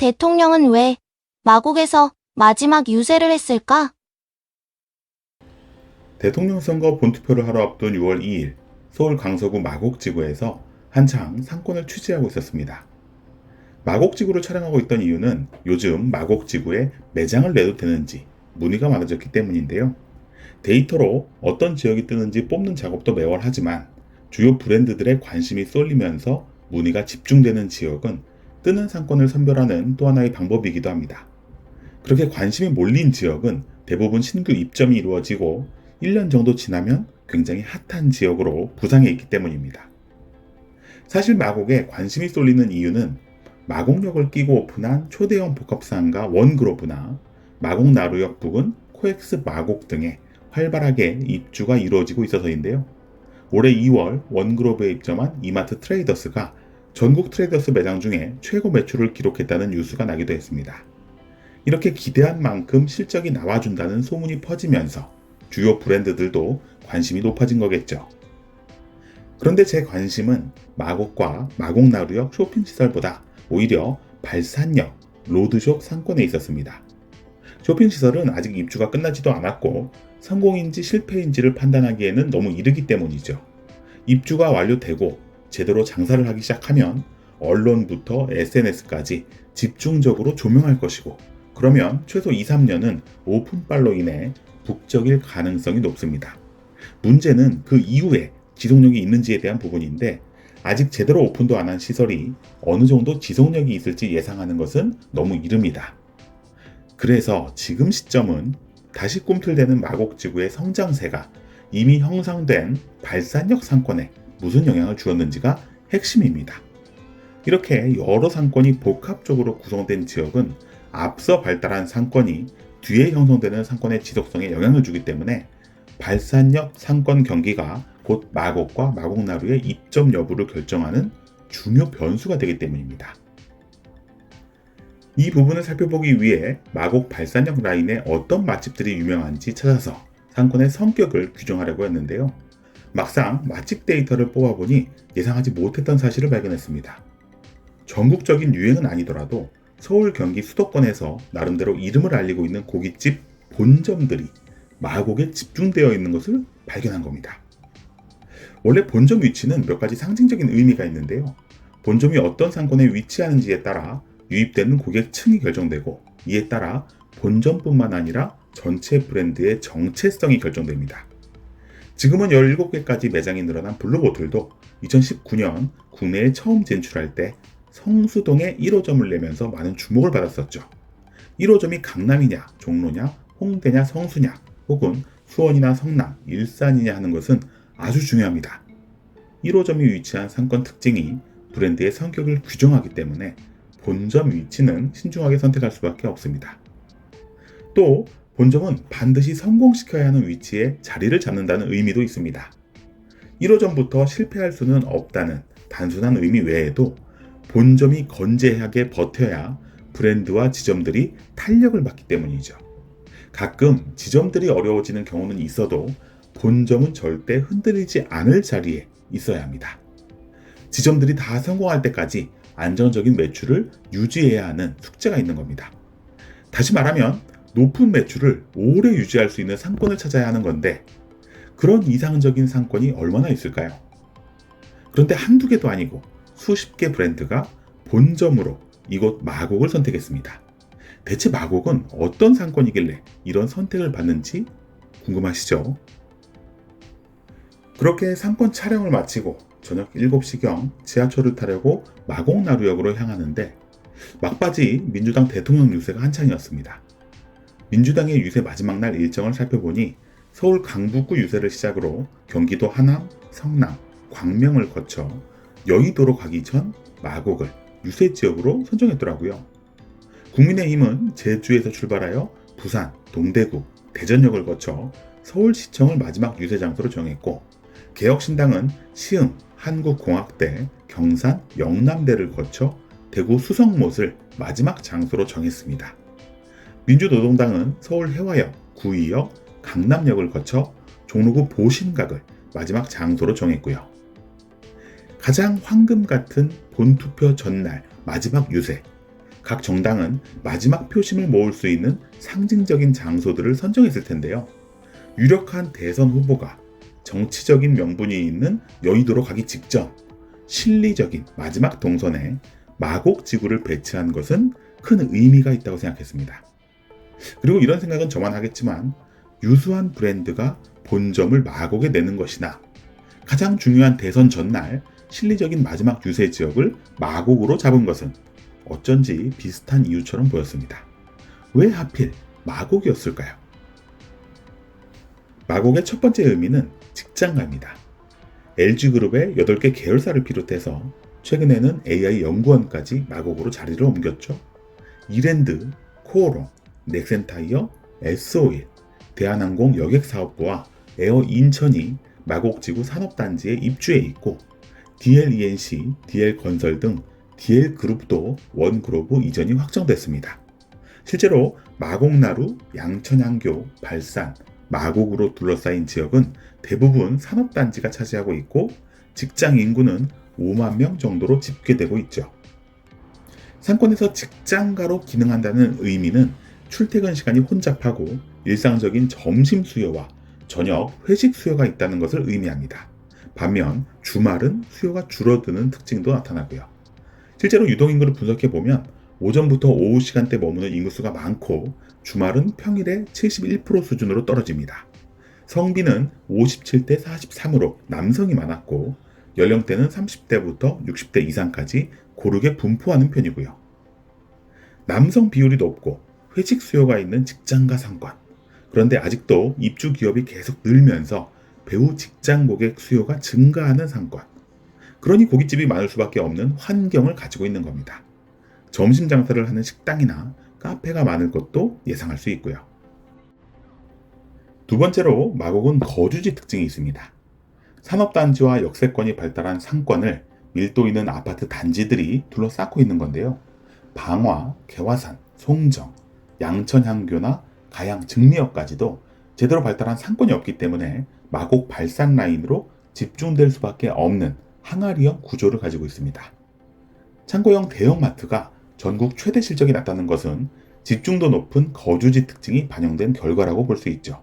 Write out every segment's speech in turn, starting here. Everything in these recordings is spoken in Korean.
대통령은 왜 마곡에서 마지막 유세를 했을까? 대통령 선거 본투표를 하루 앞둔 6월 2일 서울 강서구 마곡지구에서 한창 상권을 취재하고 있었습니다. 마곡지구를 촬영하고 있던 이유는 요즘 마곡지구에 매장을 내도 되는지 문의가 많아졌기 때문인데요. 데이터로 어떤 지역이 뜨는지 뽑는 작업도 매월 하지만 주요 브랜드들의 관심이 쏠리면서 문의가 집중되는 지역은 뜨는 상권을 선별하는 또 하나의 방법이기도 합니다. 그렇게 관심이 몰린 지역은 대부분 신규 입점이 이루어지고 1년 정도 지나면 굉장히 핫한 지역으로 부상해 있기 때문입니다. 사실 마곡에 관심이 쏠리는 이유는 마곡역을 끼고 오픈한 초대형 복합상가 원그로브나 마곡나루역 부근 코엑스 마곡 등에 활발하게 입주가 이루어지고 있어서인데요. 올해 2월 원그로브에 입점한 이마트 트레이더스가 전국 트레이더스 매장 중에 최고 매출을 기록했다는 뉴스가 나기도 했습니다. 이렇게 기대한 만큼 실적이 나와준다는 소문이 퍼지면서 주요 브랜드들도 관심이 높아진 거겠죠. 그런데 제 관심은 마곡과 마곡나루역 쇼핑시설보다 오히려 발산역, 로드숍 상권에 있었습니다. 쇼핑시설은 아직 입주가 끝나지도 않았고 성공인지 실패인지를 판단하기에는 너무 이르기 때문이죠. 입주가 완료되고 제대로 장사를 하기 시작하면 언론부터 SNS까지 집중적으로 조명할 것이고 그러면 최소 2, 3년은 오픈빨로 인해 북적일 가능성이 높습니다. 문제는 그 이후에 지속력이 있는지에 대한 부분인데 아직 제대로 오픈도 안 한 시설이 어느 정도 지속력이 있을지 예상하는 것은 너무 이릅니다. 그래서 지금 시점은 다시 꿈틀대는 마곡지구의 성장세가 이미 형성된 발산역 상권에 무슨 영향을 주었는지가 핵심입니다. 이렇게 여러 상권이 복합적으로 구성된 지역은 앞서 발달한 상권이 뒤에 형성되는 상권의 지속성에 영향을 주기 때문에 발산역 상권 경기가 곧 마곡과 마곡나루의 입점 여부를 결정하는 중요 변수가 되기 때문입니다. 이 부분을 살펴보기 위해 마곡 발산역 라인에 어떤 맛집들이 유명한지 찾아서 상권의 성격을 규정하려고 했는데요. 막상 맛집 데이터를 뽑아보니 예상하지 못했던 사실을 발견했습니다. 전국적인 유행은 아니더라도 서울, 경기 수도권에서 나름대로 이름을 알리고 있는 고깃집 본점들이 마곡에 집중되어 있는 것을 발견한 겁니다. 원래 본점 위치는 몇 가지 상징적인 의미가 있는데요. 본점이 어떤 상권에 위치하는지에 따라 유입되는 고객층이 결정되고 이에 따라 본점뿐만 아니라 전체 브랜드의 정체성이 결정됩니다. 지금은 17개까지 매장이 늘어난 블루보틀도 2019년 국내에 처음 진출할 때 성수동에 1호점을 내면서 많은 주목을 받았었죠. 1호점이 강남이냐, 종로냐, 홍대냐, 성수냐, 혹은 수원이나 성남, 일산이냐 하는 것은 아주 중요합니다. 1호점이 위치한 상권 특징이 브랜드의 성격을 규정하기 때문에 본점 위치는 신중하게 선택할 수밖에 없습니다. 또 본점은 반드시 성공시켜야 하는 위치에 자리를 잡는다는 의미도 있습니다. 1호점부터 실패할 수는 없다는 단순한 의미 외에도 본점이 건재하게 버텨야 브랜드와 지점들이 탄력을 받기 때문이죠. 가끔 지점들이 어려워지는 경우는 있어도 본점은 절대 흔들리지 않을 자리에 있어야 합니다. 지점들이 다 성공할 때까지 안정적인 매출을 유지해야 하는 숙제가 있는 겁니다. 다시 말하면 높은 매출을 오래 유지할 수 있는 상권을 찾아야 하는 건데 그런 이상적인 상권이 얼마나 있을까요? 그런데 한두 개도 아니고 수십 개 브랜드가 본점으로 이곳 마곡을 선택했습니다. 대체 마곡은 어떤 상권이길래 이런 선택을 받는지 궁금하시죠? 그렇게 상권 촬영을 마치고 저녁 7시경 지하철을 타려고 마곡나루역으로 향하는데 막바지 민주당 대통령 유세가 한창이었습니다. 민주당의 유세 마지막 날 일정을 살펴보니 서울 강북구 유세를 시작으로 경기도 하남, 성남, 광명을 거쳐 여의도로 가기 전 마곡을 유세 지역으로 선정했더라고요. 국민의힘은 제주에서 출발하여 부산, 동대구, 대전역을 거쳐 서울시청을 마지막 유세 장소로 정했고 개혁신당은 시흥, 한국공학대, 경산, 영남대를 거쳐 대구 수성못을 마지막 장소로 정했습니다. 민주노동당은 서울 해화역, 구의역, 강남역을 거쳐 종로구 보신각을 마지막 장소로 정했고요. 가장 황금 같은 본투표 전날 마지막 유세, 각 정당은 마지막 표심을 모을 수 있는 상징적인 장소들을 선정했을 텐데요. 유력한 대선 후보가 정치적인 명분이 있는 여의도로 가기 직전 실리적인 마지막 동선에 마곡지구를 배치한 것은 큰 의미가 있다고 생각했습니다. 그리고 이런 생각은 저만 하겠지만 유수한 브랜드가 본점을 마곡에 내는 것이나 가장 중요한 대선 전날 실리적인 마지막 유세 지역을 마곡으로 잡은 것은 어쩐지 비슷한 이유처럼 보였습니다. 왜 하필 마곡이었을까요? 마곡의 첫 번째 의미는 직장가입니다. LG그룹의 8개 계열사를 비롯해서 최근에는 AI 연구원까지 마곡으로 자리를 옮겼죠. 이랜드, 코오롱, 넥센타이어, S-오일, 대한항공 여객사업부와 에어 인천이 마곡지구 산업단지에 입주해 있고 DLENC, DL건설 등 DL그룹도 원그룹 이전이 확정됐습니다. 실제로 마곡나루, 양천향교, 발산, 마곡으로 둘러싸인 지역은 대부분 산업단지가 차지하고 있고 직장 인구는 5만 명 정도로 집계되고 있죠. 상권에서 직장가로 기능한다는 의미는 출퇴근 시간이 혼잡하고 일상적인 점심 수요와 저녁 회식 수요가 있다는 것을 의미합니다. 반면 주말은 수요가 줄어드는 특징도 나타나고요. 실제로 유동인구를 분석해보면 오전부터 오후 시간대 머무는 인구수가 많고 주말은 평일에 71% 수준으로 떨어집니다. 성비는 57대 43으로 남성이 많았고 연령대는 30대부터 60대 이상까지 고르게 분포하는 편이고요. 남성 비율이 높고 회식 수요가 있는 직장가 상권. 그런데 아직도 입주 기업이 계속 늘면서 배우 직장 고객 수요가 증가하는 상권. 그러니 고깃집이 많을 수밖에 없는 환경을 가지고 있는 겁니다. 점심 장사를 하는 식당이나 카페가 많을 것도 예상할 수 있고요. 두 번째로 마곡은 거주지 특징이 있습니다. 산업단지와 역세권이 발달한 상권을 밀도 있는 아파트 단지들이 둘러싸고 있는 건데요. 방화, 개화산, 송정, 양천향교나 가양 증리역까지도 제대로 발달한 상권이 없기 때문에 마곡 발산 라인으로 집중될 수밖에 없는 항아리형 구조를 가지고 있습니다. 창고형 대형마트가 전국 최대 실적이 났다는 것은 집중도 높은 거주지 특징이 반영된 결과라고 볼 수 있죠.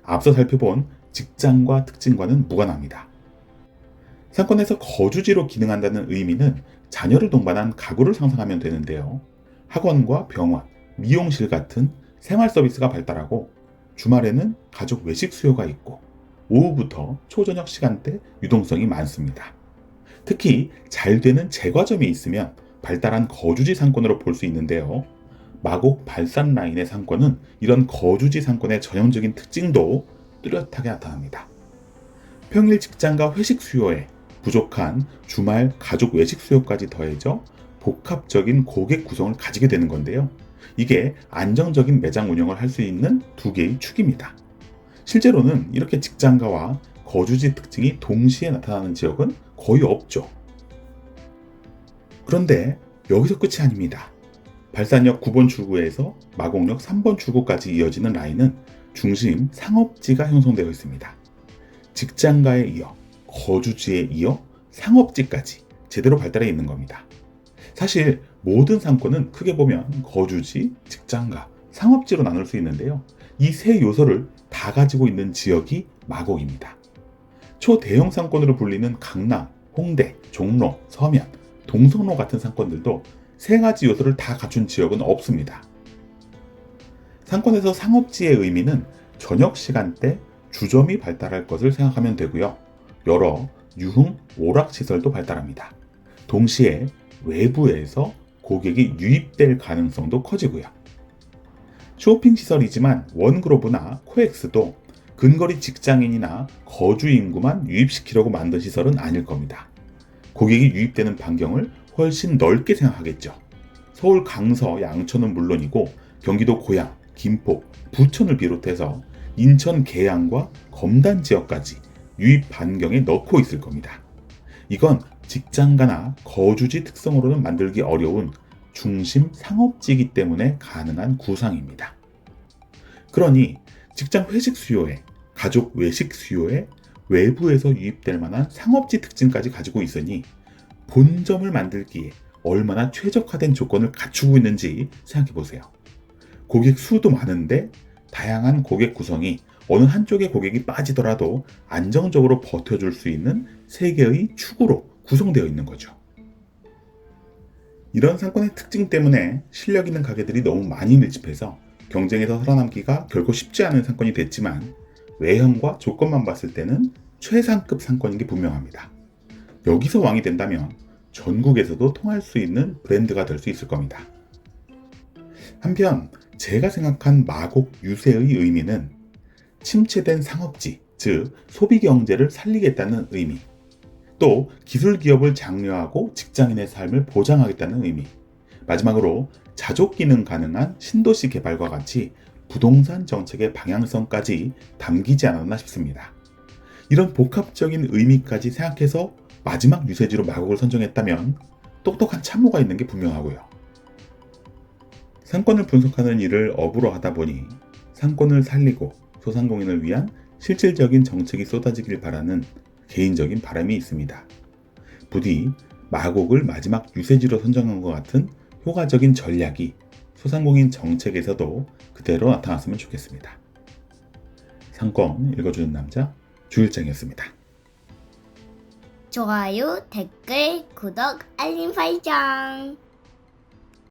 앞서 살펴본 직장과 특징과는 무관합니다. 상권에서 거주지로 기능한다는 의미는 자녀를 동반한 가구를 상상하면 되는데요. 학원과 병원, 미용실 같은 생활 서비스가 발달하고 주말에는 가족 외식 수요가 있고 오후부터 초저녁 시간대 유동성이 많습니다. 특히 잘 되는 제과점이 있으면 발달한 거주지 상권으로 볼 수 있는데요. 마곡 발산 라인의 상권은 이런 거주지 상권의 전형적인 특징도 뚜렷하게 나타납니다. 평일 직장과 회식 수요에 부족한 주말 가족 외식 수요까지 더해져 복합적인 고객 구성을 가지게 되는 건데요. 이게 안정적인 매장 운영을 할 수 있는 두 개의 축입니다. 실제로는 이렇게 직장가와 거주지 특징이 동시에 나타나는 지역은 거의 없죠. 그런데 여기서 끝이 아닙니다. 발산역 9번 출구에서 마곡역 3번 출구까지 이어지는 라인은 중심 상업지가 형성되어 있습니다. 직장가에 이어 거주지에 이어 상업지까지 제대로 발달해 있는 겁니다. 사실 모든 상권은 크게 보면 거주지, 직장가, 상업지로 나눌 수 있는데요. 이 세 요소를 다 가지고 있는 지역이 마곡입니다. 초대형 상권으로 불리는 강남, 홍대, 종로, 서면, 동성로 같은 상권들도 세 가지 요소를 다 갖춘 지역은 없습니다. 상권에서 상업지의 의미는 저녁 시간대 주점이 발달할 것을 생각하면 되고요. 여러 유흥, 오락시설도 발달합니다. 동시에 외부에서 고객이 유입될 가능성도 커지고요. 쇼핑시설이지만 원그로브나 코엑스도 근거리 직장인이나 거주 인구만 유입시키려고 만든 시설은 아닐 겁니다. 고객이 유입되는 반경을 훨씬 넓게 생각하겠죠. 서울 강서, 양천은 물론이고 경기도 고양, 김포, 부천을 비롯해서 인천 계양과 검단 지역까지 유입 반경에 넣고 있을 겁니다. 이건 직장가나 거주지 특성으로는 만들기 어려운 중심 상업지이기 때문에 가능한 구상입니다. 그러니 직장 회식 수요에 가족 외식 수요에 외부에서 유입될 만한 상업지 특징까지 가지고 있으니 본점을 만들기에 얼마나 최적화된 조건을 갖추고 있는지 생각해 보세요. 고객 수도 많은데 다양한 고객 구성이 어느 한쪽의 고객이 빠지더라도 안정적으로 버텨줄 수 있는 세 개의 축으로 구성되어 있는 거죠. 이런 상권의 특징 때문에 실력 있는 가게들이 너무 많이 밀집해서 경쟁에서 살아남기가 결코 쉽지 않은 상권이 됐지만 외형과 조건만 봤을 때는 최상급 상권인 게 분명합니다. 여기서 왕이 된다면 전국에서도 통할 수 있는 브랜드가 될 수 있을 겁니다. 한편 제가 생각한 마곡 유세의 의미는 침체된 상업지, 즉 소비 경제를 살리겠다는 의미, 또 기술 기업을 장려하고 직장인의 삶을 보장하겠다는 의미, 마지막으로 자족 기능 가능한 신도시 개발과 같이 부동산 정책의 방향성까지 담기지 않았나 싶습니다. 이런 복합적인 의미까지 생각해서 마지막 유세지로 마곡을 선정했다면 똑똑한 참모가 있는 게 분명하고요. 상권을 분석하는 일을 업으로 하다 보니 상권을 살리고 소상공인을 위한 실질적인 정책이 쏟아지길 바라는 개인적인 바람이 있습니다. 부디 마곡을 마지막 유세지로 선정한 것 같은 효과적인 전략이 소상공인 정책에서도 그대로 나타났으면 좋겠습니다. 상권 읽어주는 남자 주일장이었습니다. 좋아요, 댓글, 구독, 알림 설정.